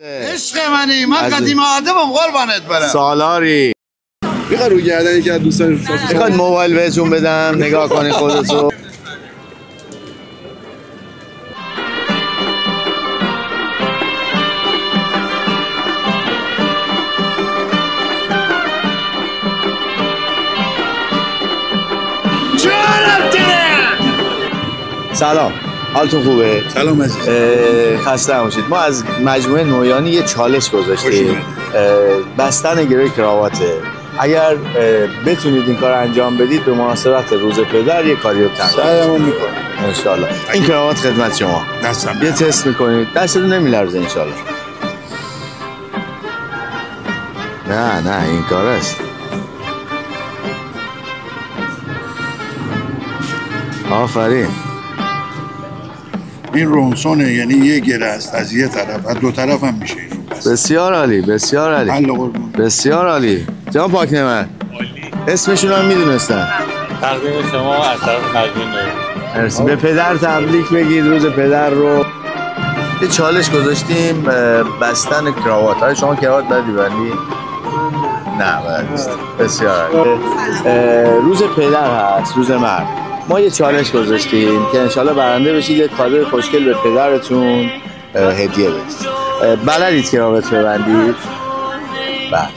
عشق منی، من قدیم آدمم قربانت برم. سالاری بخواه رو گردن یکی از دوستان میخواد موبایل بهتون بدم نگاه کنی خودتو. سلام، حالتون خوبه؟ سلام عزیز. خسته نباشید. ما از مجموعه نویانی یه چالش گذاشتیم، بستن گروی کراواته. اگر بتونید این کار انجام بدید به مناسبت روز پدر یه کاری رو سعیمون میکنیم انشالله. این کراوات خدمت شما. دستم یه تست میکنید، دستتون نمیلرزه انشالله. نه این کار است. آفرین. این رونسونه، یعنی یه گره است از یه طرف از دو طرف هم میشه. بسیار عالی، بسیار عالی، بسیار عالی. جناب پاکنمر اسمشون هم میدونستن. تقدیم شما از طرف مجموعه نویانی. مرسی. به پدر تبریک بگید روز پدر رو. یه چالش گذاشتیم بستن کراوات. آیا شما کراوات بلدی بندی؟ نه بلد نیست. بسیار عالی. روز پدر هست، روز مرد. ما یه چالش گذاشتیم که انشالله برنده بشید، یه کادوی خوشگل به پدرتون هدیه بدید. بلدید کراوات ببندید؟ بعد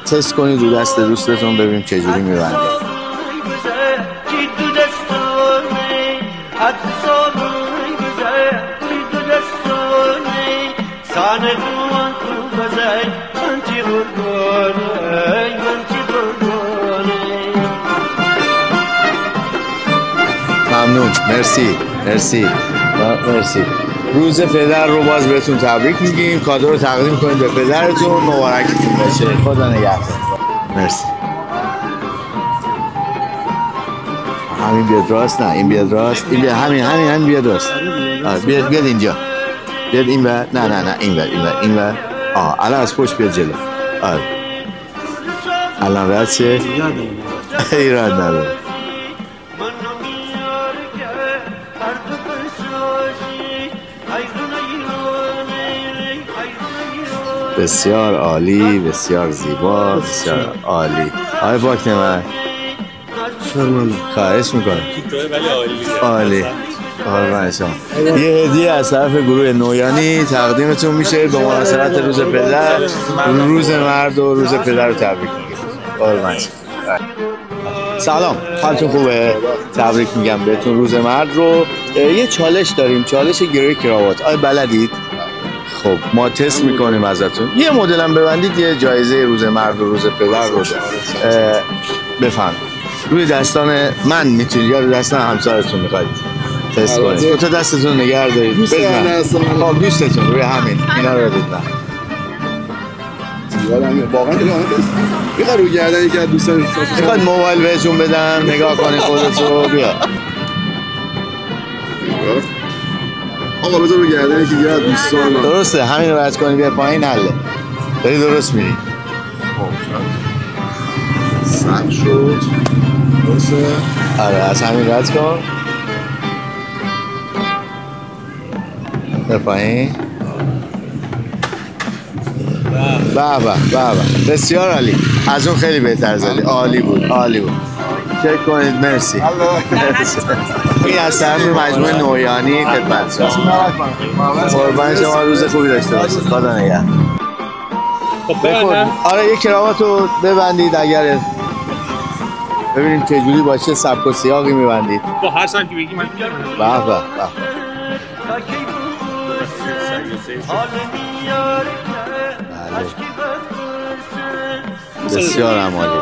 تست کنید رو دست دوستتون ببینیم چجوری میبنده. ممنون. مرسی. روز پدر رو باز بهتون تبریک میگیم. کادو رو تقدیم کنید به پدرتون. مبارکتون باشه. خدا نگهدار. مرسی. همین بیاد راست. نه این بیاد راست. این بیاد همین بیاد راست. بیاد اینجا. بیاد این ور. نه این ور. الان از پشت بیاد جلو. الان رد شه. ایراد نداره. بسیار عالی، بسیار زیبا، بسیار عالی. آقای پاکنمر خواهش میکنم. عالی. یه هدیه از طرف گروه نویانی تقدیمتون میشه به مناسبت روز پدر. روز مرد و روز پدر رو تبریک میگم. سلام، حالتون خوبه؟ تبریک میگم بهتون روز مرد رو. یه چالش داریم، چالش گروی کراوات. آیا بلدید؟ خب ما تست میکنیم ازتون. یه مدل هم ببندید، یه جایزه روز مرد و روز پدر رو بفهم. روی دستان من میتونید یا روی دستان همسرتون میخواید تست کنید. تو دستتون نگه دارید. خب دوستتون روی همین اینا رو بدید. واقعا بخواه رو گردن یکی از دوستان میخواد موبایل بهتون بدم نگاه کنید خودتو. بیا آقا بذار رو گردن یکی از دوستان. درسته، همین رو رد کنی بیا پایین حله. داری درست میری. سخت شد. درسته؟ آره از همین رد کن. بیا پایین. به بسیار عالی. از اون خیلی بهتر زدی. عالی بود. چک کنید. مرسی. این از طرف مجموعه نویانی خدمت شما. قربان شما، روز خوبی داشته باشید. خدا نگهدار. آره یه کراوات رو ببندید اگر ببینیم چه جوری باشه، سبک و سیاقی میبندید. با هر سمتی بگی من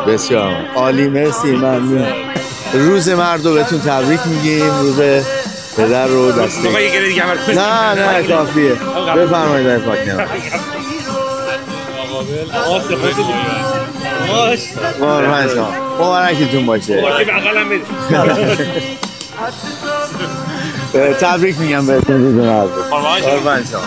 به بسیار عالی. مرسی. ممنون. روز مرد رو بهتون تبریک میگیم. روز پدر رو دسته. نه کافیه. بفرمایید آقای پاکنمر. قربان شما، مبارکتون باشه. تبریک میگم بهتون روز مرد. قربان شما.